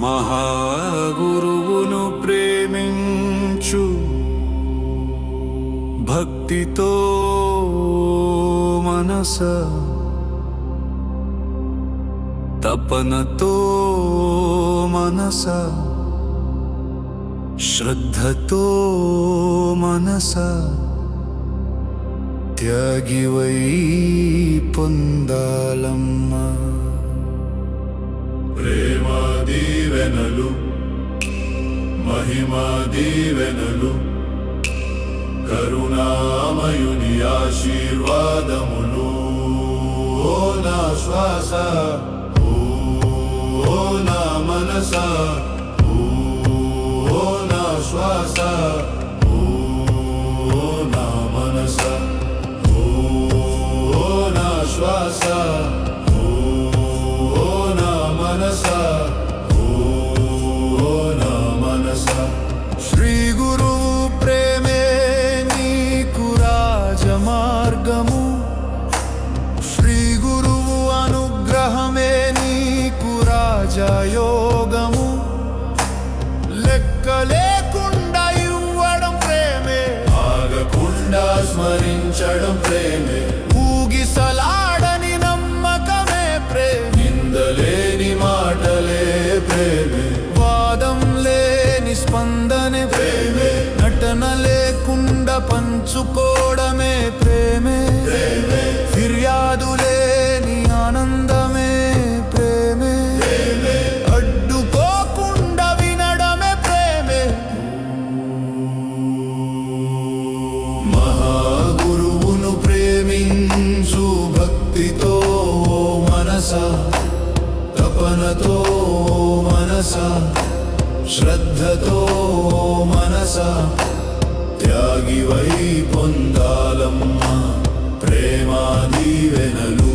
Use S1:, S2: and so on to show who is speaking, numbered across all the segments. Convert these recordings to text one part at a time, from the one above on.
S1: మహాగురువును ప్రేమించు భక్తితో మనస తపనతో మనస శ్రద్ధతో మనస త్యాగివై పొందాలమ్మా.
S2: ప్రేమ దీవెనలు మహిమ దీవెనలు కరుణామయుని ఆశీర్వాదములు. ఓ నా శ్వాస, ఓ నా మనస, ఓ నా శ్వాస, ఓ నా మనస, ఓ నా శ్వాస, ఓ నా మనస, ఓ నా మనస.
S1: శ్రీ గురువు ప్రేమే నీకు రాజమార్గము, శ్రీ గురువు అనుగ్రహమే నీకు రాజయోగము. లెక్క లేకుండా ఇవ్వడం ప్రేమే,
S2: ఆగకుండా స్మరించడం ప్రేమే,
S1: ఊగిసలాడని నమ్మకమే ప్రేమే,
S2: నిందలేని మాటలే ప్రేమే,
S1: వాదం లేని స్పందనే ప్రేమే, నటన లేకుండా పంచుకోవడమే ప్రేమే, ఫిర్యాదు లేని ఆనందమే ప్రేమే, అడ్డుకోకుండా వినడమే ప్రేమే.
S2: మహాగురువును ప్రేమించు భక్తితో మనస తపనతో మనస శ్రద్ధతో మనస త్యాగివై పొందాలమ్మా. ప్రేమా దీవెనలు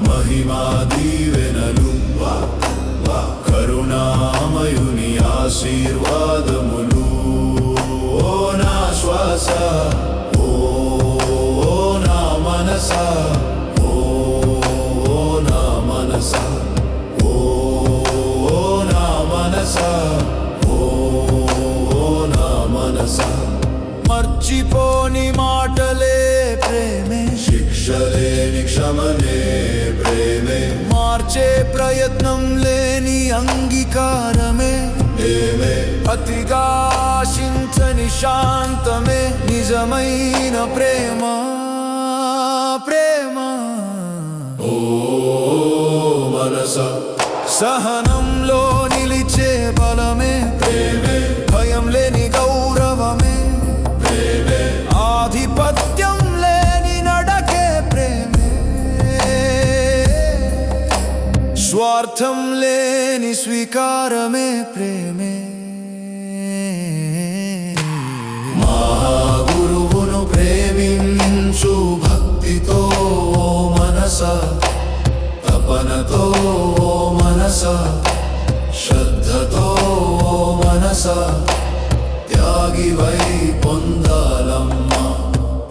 S2: మహిమా దీవెనలు కరుణామయుని ఆశీర్వాదములు. ఓ నా శ్వాస, ఓ నా మనస, ఓ నా మనస, ఓ నా మనస, ఓ నా మనస.
S1: మర్చిపోని మాటలే ప్రేమే,
S2: శిక్షలేని క్షమనే ప్రేమే,
S1: మార్చే ప్రయత్నం లేని అంగీకారమే
S2: ప్రేమే,
S1: అతిగా ఆశించని శాంతమే నిజమైన ప్రేమ. ప్రేమ
S2: ఓ మనస,
S1: సహనంలో నిలిచే బలమే
S2: ప్రేమే,
S1: భయం లేని గౌరవమే
S2: ప్రేమే,
S1: ఆధిపత్యం లేని నడకే ప్రేమే, స్వార్థం లేని స్వీకారమే ప్రేమే.
S2: మహాగురువును ప్రేమించు భక్తితో మనస తపనతో మనస శ్రద్ధతో మనస త్యాగివై పొందాలమ్మా.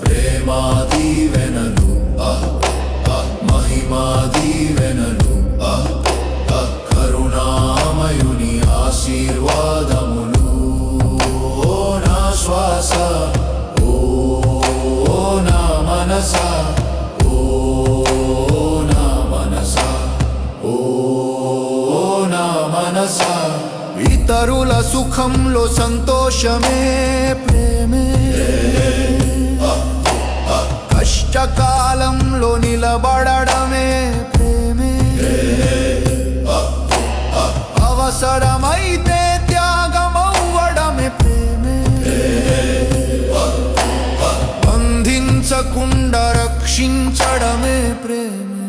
S2: ప్రేమా దీవెనలు మహిమా దీవెనలు కరుణామయుని ఆశీర్వాదములు. ఓ నా శ్వాస, ఓ నా మనస, ఓ నా మనస, ఓ నా మనస.
S1: ఇతరుల సుఖంలో సంతోషమే ప్రేమే, కష్టకాలంలో నిలబడడమే ప్రేమే, అవసరమైతే త్యాగమవ్వడమే ప్రేమే, బంధించకుండా రక్షించడమే ప్రేమే.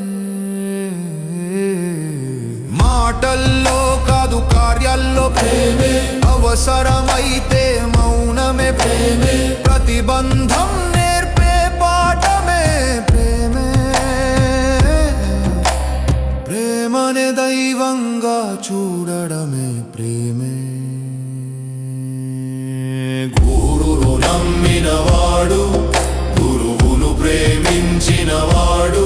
S1: మాటల్లో కాదు కార్యాల్లో ప్రేమే, అవసరమైతే మౌనమే ప్రేమే, ప్రతిబంధం నేర్పే పాఠమే ప్రేమే, ప్రేమనే దైవంగా చూడడమే ప్రేమే.
S2: గురువును నమ్మినవాడు గురువును ప్రేమించినవాడు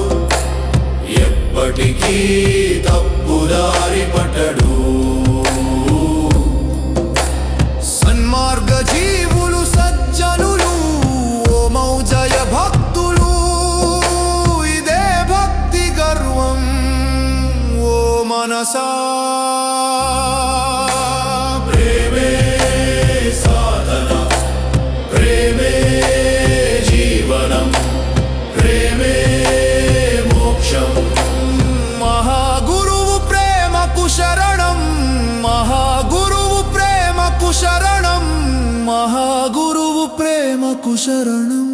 S2: ఎప్పటికీ తప్పుదారి పట్టడు.
S1: మనసా
S2: ప్రేమే సాధన ప్రేమే జీవనం ప్రేమే మోక్షం
S1: మహాగురువు ప్రేమకు శరణం మహాగురువు ప్రేమకు శరణం మహాగురువు ప్రేమకు శరణం